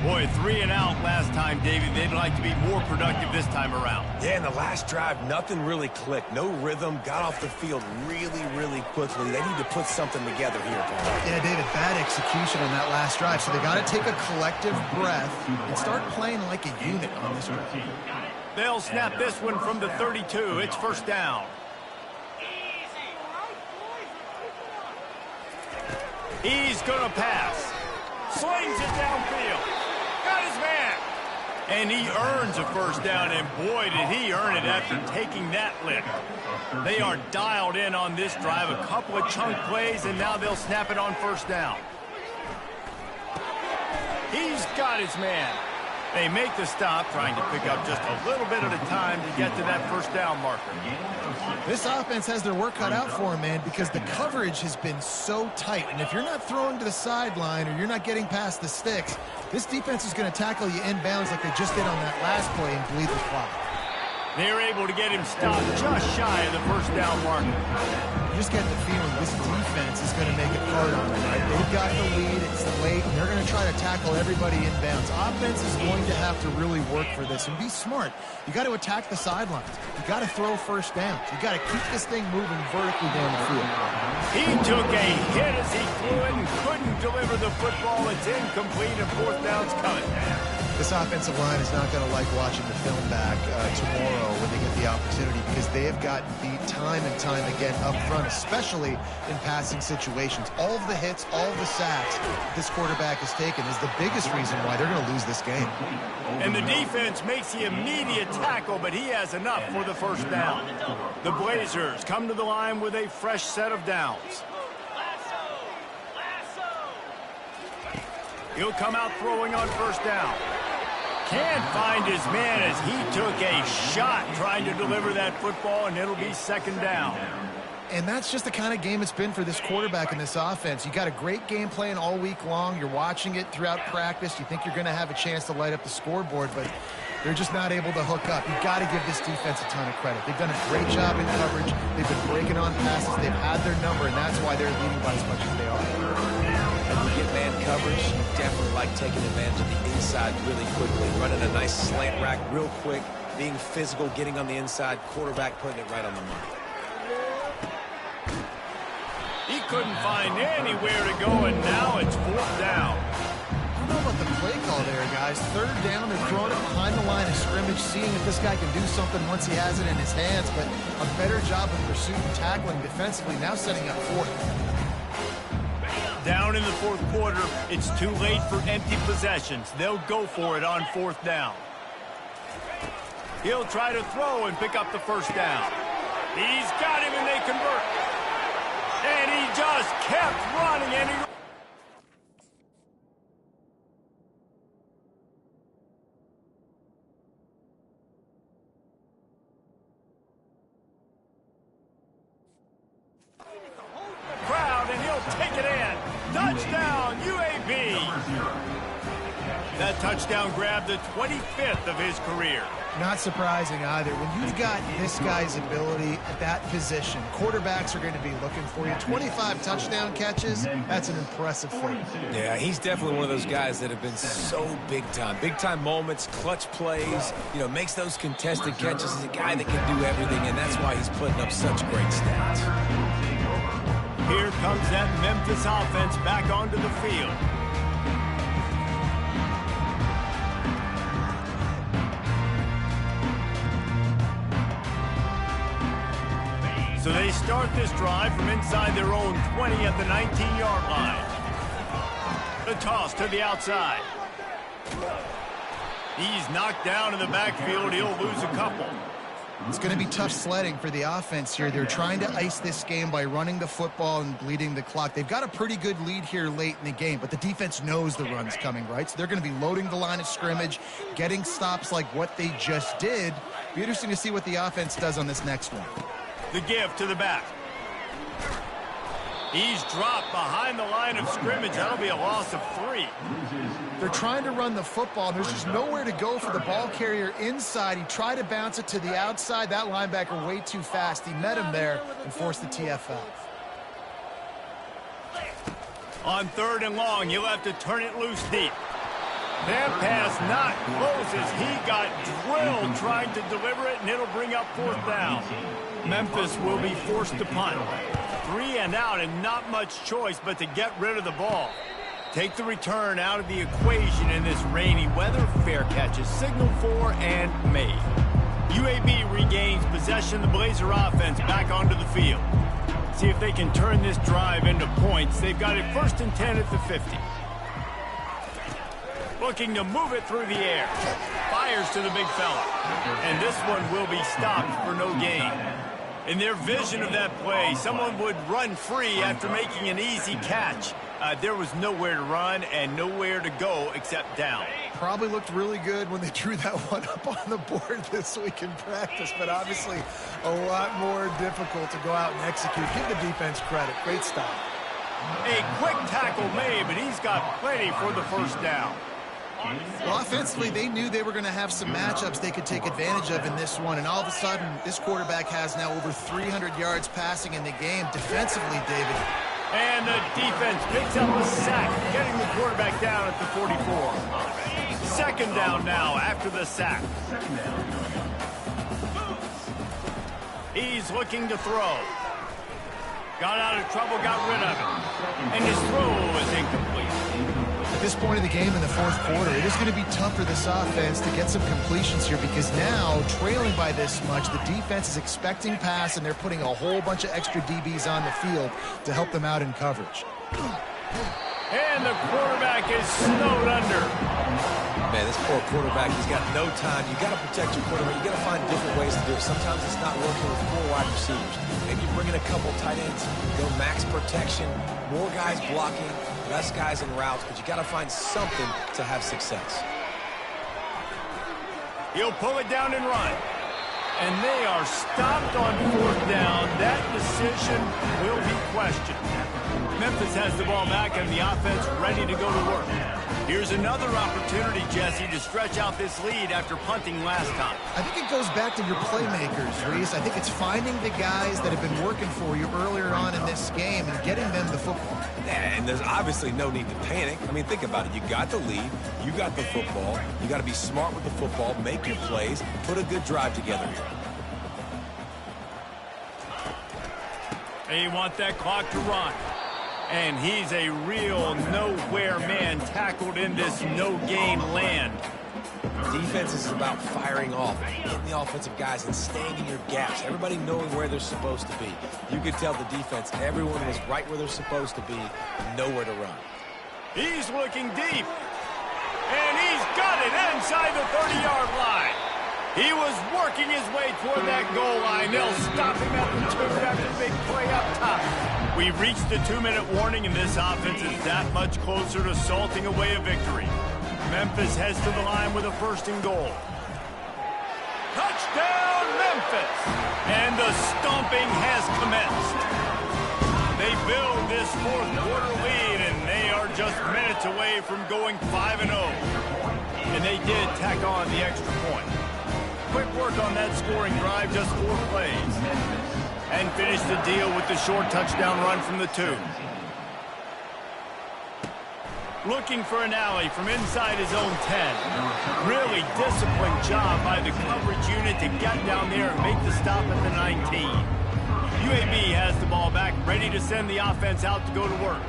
Boy, 3 and out last time, Davey. They'd like to be more productive this time around. Yeah, in the last drive, nothing really clicked. No rhythm. Got off the field really quickly. They need to put something together here, Paul. Yeah, David, bad execution on that last drive. So they got to take a collective breath and start playing like a unit on this one. They'll snap this one from the 32. It's 1st down. He's going to pass. Slings it downfield. Got his man. And he earns a first down, and boy, did he earn it after taking that lick. They are dialed in on this drive. A couple of chunk plays, and now they'll snap it on first down. He's got his man. They make the stop, trying to pick up just a little bit at a time to get to that first down marker. This offense has their work cut out for them, man, because the coverage has been so tight. And if you're not throwing to the sideline or you're not getting past the sticks, this defense is going to tackle you inbounds like they just did on that last play and bleed the clock. They're able to get him stopped just shy of the first down marker. You just get the feeling this defense is going to make it hard on them, right? They've got the lead, it's late, and they're going to try to tackle everybody inbounds. Offense is going to have to really work for this and be smart. You got to attack the sidelines. You got to throw first downs. You got to keep this thing moving vertically down the field. He took a hit as he flew it and couldn't deliver the football. It's incomplete, and fourth down's coming. This offensive line is not going to like watching the film back tomorrow when they get the opportunity, because they have gotten beat time and time again up front, especially in passing situations. All of the hits, all of the sacks this quarterback has taken is the biggest reason why they're going to lose this game. And the defense makes the immediate tackle, but he has enough for the first down. The Blazers come to the line with a fresh set of downs. He'll come out throwing on first down. Can't find his man as he took a shot trying to deliver that football, and it'll be second down. And that's just the kind of game it's been for this quarterback in this offense. You got a great game plan all week long. You're watching it throughout practice. You think you're going to have a chance to light up the scoreboard, but they're just not able to hook up. You've got to give this defense a ton of credit. They've done a great job in coverage. They've been breaking on passes. They've had their number, and that's why they're leading by as much as they are. And you get man coverage, you definitely like taking advantage of the inside really quickly, running a nice slant rack real quick, being physical, getting on the inside, quarterback putting it right on the money. He couldn't find anywhere to go, and now it's fourth down. I don't know about the play call there, guys. Third down, they're throwing it behind the line of scrimmage, seeing if this guy can do something once he has it in his hands, but a better job of pursuit and tackling defensively, now setting up fourth. Down in the fourth quarter, it's too late for empty possessions. They'll go for it on fourth down. He'll try to throw and pick up the first down. He's got him, and they convert. And he just kept running, and he... crowd, and he'll take it in. Touchdown, UAB. That touchdown grabbed the 25th of his career. Not surprising either. When you've got this guy's ability at that position, quarterbacks are going to be looking for you. 25 touchdown catches, that's an impressive thing. Yeah, he's definitely one of those guys that have been so big time. Big time moments, clutch plays, you know, makes those contested catches. He's a guy that can do everything, and that's why he's putting up such great stats. Here comes that Memphis offense back onto the field. So they start this drive from inside their own 20 at the 19-yard line. The toss to the outside. He's knocked down in the backfield. He'll lose a couple. It's going to be tough sledding for the offense here. They're trying to ice this game by running the football and bleeding the clock. They've got a pretty good lead here late in the game, but the defense knows the run's coming, right? So they're going to be loading the line of scrimmage, getting stops like what they just did. Be interesting to see what the offense does on this next one. The give to the back. He's dropped behind the line of scrimmage. That'll be a loss of 3. They're trying to run the football, and there's just nowhere to go for the ball carrier inside. He tried to bounce it to the outside. That linebacker way too fast. He met him there and forced the TFL. On third and long, you'll have to turn it loose deep. That pass not close as he got drilled trying to deliver it, and it'll bring up fourth down. Memphis will be forced to punt. 3 and out, and not much choice but to get rid of the ball. Take the return out of the equation in this rainy weather. Fair catch is signaled for and made. UAB regains possession. The Blazer offense back onto the field. See if they can turn this drive into points. They've got it 1st and 10 at the 50. Looking to move it through the air. Fires to the big fella. And this one will be stopped for no gain. In their vision of that play, someone would run free after making an easy catch. There was nowhere to run and nowhere to go except down. Probably looked really good when they drew that one up on the board this week in practice, but obviously a lot more difficult to go out and execute. Give the defense credit. Great stop. A quick tackle made, but he's got plenty for the 1st down. Well, offensively, they knew they were going to have some matchups they could take advantage of in this one, and all of a sudden, this quarterback has now over 300 yards passing in the game. Defensively, David. And the defense picks up a sack, getting the quarterback down at the 44. 2nd down now after the sack. He's looking to throw. Got out of trouble, got rid of it. And his throw is incomplete. At this point of the game in the 4th quarter, it is going to be tough for this offense to get some completions here because now, trailing by this much, the defense is expecting pass, and they're putting a whole bunch of extra DBs on the field to help them out in coverage. And the quarterback is snowed under. Man, this poor quarterback, he's got no time. You got to protect your quarterback. You got to find different ways to do it. Sometimes it's not working with 4 wide receivers. Maybe you bring in a couple tight ends, go max protection, more guys blocking, less guys in routes, but you got to find something to have success. He'll pull it down and run. And they are stopped on 4th down. That decision will be questioned. Memphis has the ball back and the offense ready to go to work. Here's another opportunity, Jesse, to stretch out this lead after punting last time. I think it goes back to your playmakers, Reese. I think it's finding the guys that have been working for you earlier on in this game and getting them the football. Yeah, and there's obviously no need to panic. I mean, think about it. You got the lead. You got the football. You got to be smart with the football, make your plays, put a good drive together here. They want that clock to run. And he's a real nowhere man tackled in this no-gain land. Defense is about firing off, hitting the offensive guys and staying in your gaps. Everybody knowing where they're supposed to be. You could tell the defense, everyone was right where they're supposed to be, nowhere to run. He's looking deep. And he's got it inside the 30-yard line. He was working his way toward that goal line. They'll stop him at the 2 after the big play up top. We reached the 2-minute warning, and this offense is that much closer to salting away a victory. Memphis heads to the line with a 1st and goal. Touchdown, Memphis! And the stomping has commenced. They build this 4th quarter lead, and they are just minutes away from going 5-0. And they did tack on the extra point. Quick work on that scoring drive, just 4 plays. And finish the deal with the short touchdown run from the 2. Looking for an alley from inside his own 10. Really disciplined job by the coverage unit to get down there and make the stop at the 19. UAB has the ball back, ready to send the offense out to go to work.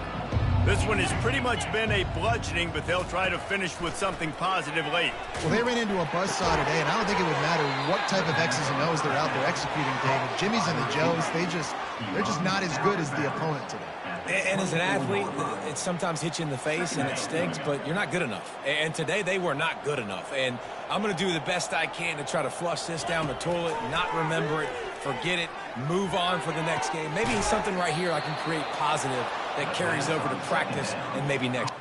This one has pretty much been a bludgeoning, but they'll try to finish with something positive late. Well, they ran into a buzzsaw today, and I don't think it would matter what type of X's and O's they're out there executing, David. Jimmy's and the Joes, they're just not as good as the opponent today. And as an athlete, it sometimes hits you in the face and it stinks, but you're not good enough. And today they were not good enough. And I'm going to do the best I can to try to flush this down the toilet, not remember it, forget it, move on for the next game. Maybe something right here I can create positive that carries over to practice and maybe next.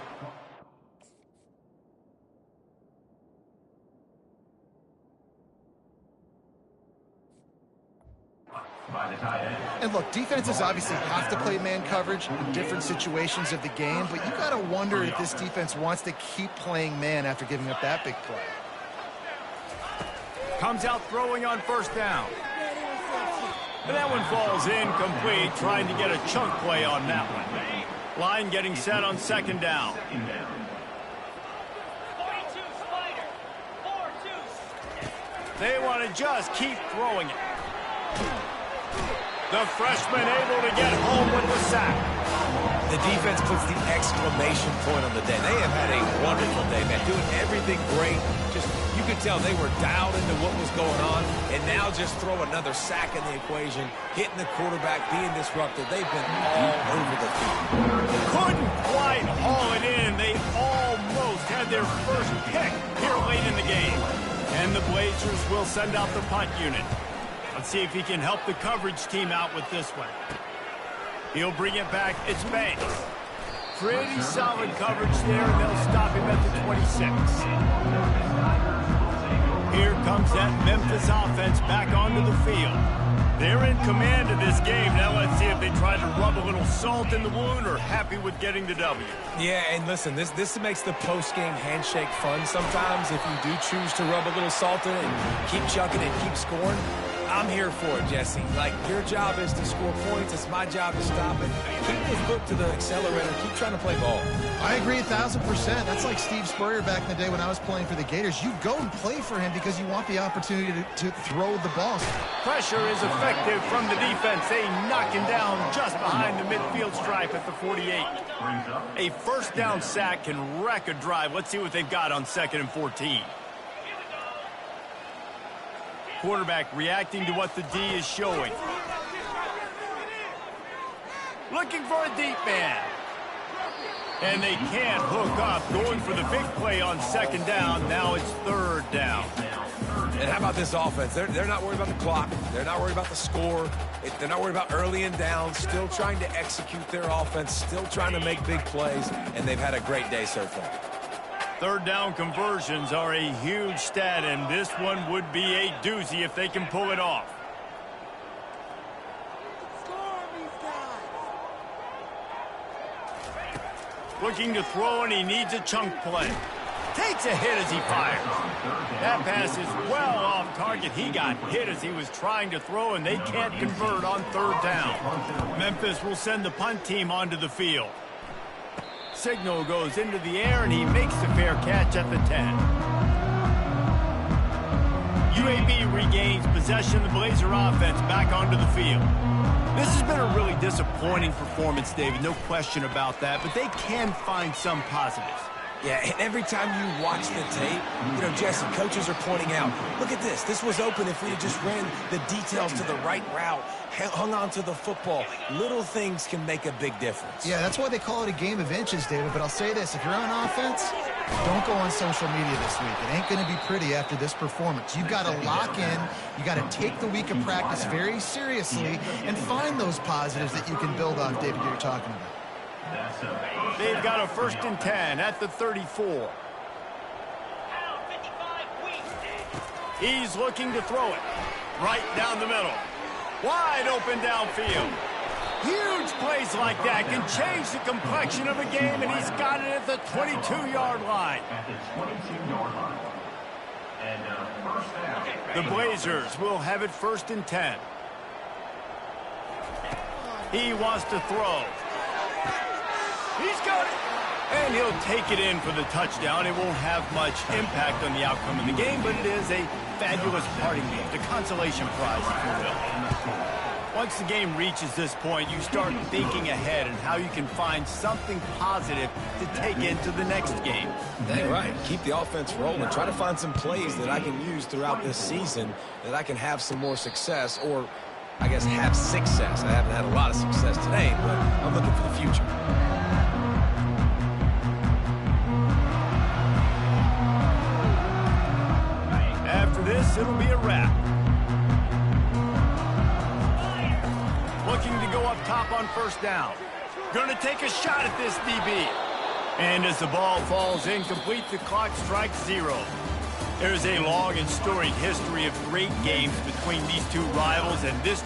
And look, defenses obviously have to play man coverage in different situations of the game, but you got to wonder if this defense wants to keep playing man after giving up that big play. Comes out throwing on 1st down. And that one falls incomplete, trying to get a chunk play on that one. Line getting set on 2nd down. They want to just keep throwing it. The freshman able to get home with the sack. The defense puts the exclamation point on the day. They have had a wonderful day, man. Doing everything great. Just, you could tell they were dialed into what was going on, and now just throw another sack in the equation, hitting the quarterback, being disruptive. They've been all over the field. Couldn't quite haul it in. They almost had their first pick here late in the game. And the Blazers will send out the punt unit. Let's see if he can help the coverage team out with this one. He'll bring it back. It's Banks. Pretty solid coverage there, and they'll stop him at the 26. Here comes that Memphis offense back onto the field. They're in command of this game. Now let's see if they try to rub a little salt in the wound or happy with getting the W. Yeah, and listen, this makes the post-game handshake fun sometimes if you do choose to rub a little salt in it and keep chucking and keep scoring. I'm here for it, Jesse. Like, your job is to score points. It's my job to stop it. Keep your foot to the accelerator. Keep trying to play ball. I agree 1,000%. That's like Steve Spurrier back in the day when I was playing for the Gators. You go and play for him because you want the opportunity to throw the ball. Pressure is effective from the defense. They knock him down just behind the midfield stripe at the 48. A first down sack can wreck a drive. Let's see what they've got on 2nd and 14. Quarterback reacting to what the D is showing. Looking for a deep man. And they can't hook up. Going for the big play on 2nd down. Now it's 3rd down. And how about this offense? They're not worried about the clock. They're not worried about the score. They're not worried about early and down. Still trying to execute their offense. Still trying to make big plays. And they've had a great day so far. 3rd down conversions are a huge stat, and this one would be a doozy if they can pull it off. Looking to throw, and he needs a chunk play. Takes a hit as he fires. That pass is well off target. He got hit as he was trying to throw, and they can't convert on 3rd down. Memphis will send the punt team onto the field. Signal goes into the air, and he makes the fair catch at the 10. UAB regains possession of the Blazer offense back onto the field. This has been a really disappointing performance, David, no question about that, but they can find some positives. Yeah, and every time you watch the tape, you know, Jesse, coaches are pointing out, look at this. This was open if we had just ran the details to the right route, hung on to the football. Little things can make a big difference. Yeah, that's why they call it a game of inches, David. But I'll say this, if you're on offense, don't go on social media this week. It ain't going to be pretty after this performance. You've got to lock in. You got to take the week of practice very seriously and find those positives that you can build off, David, you're talking about. They've got a 1st and 10 at the 34. He's looking to throw it right down the middle. Wide open downfield. Huge plays like that can change the complexion of a game, and he's got it at the 22-yard line. At the 22-yard line. And first down. The Blazers will have it 1st and 10. He wants to throw. He's got it. And he'll take it in for the touchdown. It won't have much impact on the outcome of the game, but it is a fabulous parting gift, a consolation prize, if you will. Once the game reaches this point, you start thinking ahead and how you can find something positive to take into the next game. Dang right. Keep the offense rolling. Try to find some plays that I can use throughout this season that I can have some more success, or I guess have success. I haven't had a lot of success today, but I'm looking for the future. After this, it'll be a wrap. Looking to go up top on 1st down. Going to take a shot at this DB. And as the ball falls incomplete, the clock strikes 0. There's a long and storied history of great games between these two rivals, and this